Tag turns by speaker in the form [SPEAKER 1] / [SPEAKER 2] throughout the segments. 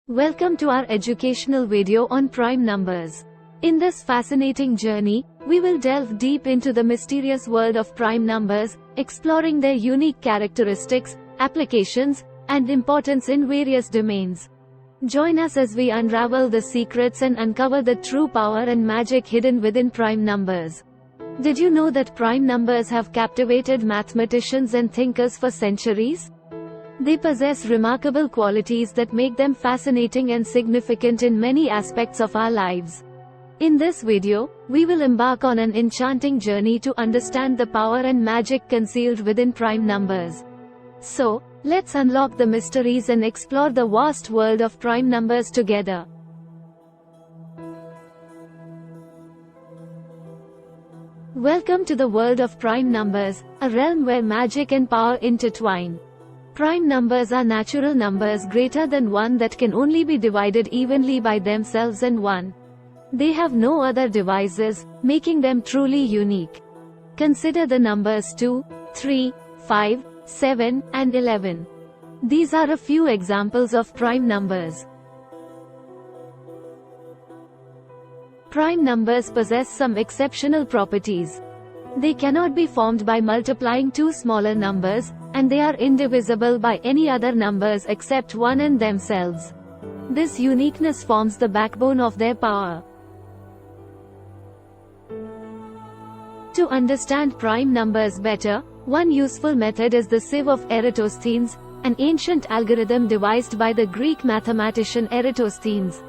[SPEAKER 1] Welcome to our educational video on prime numbers. In this fascinating journey, we will delve deep into the mysterious world of prime numbers, exploring their unique characteristics, applications, and importance in various domains. Join us as we unravel the secrets and uncover the true power and magic hidden within prime numbers. Did you know that prime numbers have captivated mathematicians and thinkers for centuries? They possess remarkable qualities that make them fascinating and significant in many aspects of our lives. In this video, we will embark on an enchanting journey to understand the power and magic concealed within prime numbers. So, let's unlock the mysteries and explore the vast world of prime numbers together. Welcome to the world of prime numbers, a realm where magic and power intertwine. Prime numbers are natural numbers greater than 1 that can only be divided evenly by themselves and 1. They have no other divisors, making them truly unique. Consider the numbers 2, 3, 5, 7, and 11. These are a few examples of prime numbers. Prime numbers possess some exceptional properties. They cannot be formed by multiplying two smaller numbers, and they are indivisible by any other numbers except 1 and themselves. This uniqueness forms the backbone of their power. To understand prime numbers better, one useful method is the sieve of Eratosthenes, an ancient algorithm devised by the Greek mathematician Eratosthenes.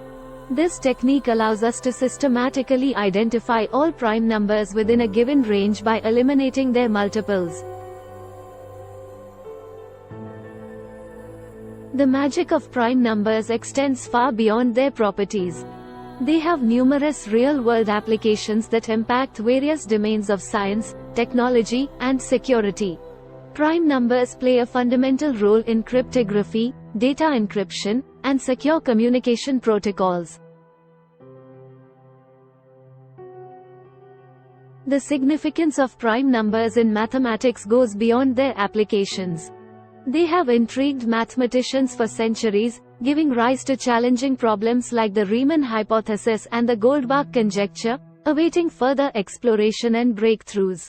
[SPEAKER 1] This technique allows us to systematically identify all prime numbers within a given range by eliminating their multiples. The magic of prime numbers extends far beyond their properties. They have numerous real-world applications that impact various domains of science, technology, and security. Prime numbers play a fundamental role in cryptography, data encryption, and secure communication protocols. The significance of prime numbers in mathematics goes beyond their applications. They have intrigued mathematicians for centuries, giving rise to challenging problems like the Riemann hypothesis and the Goldbach conjecture, awaiting further exploration and breakthroughs.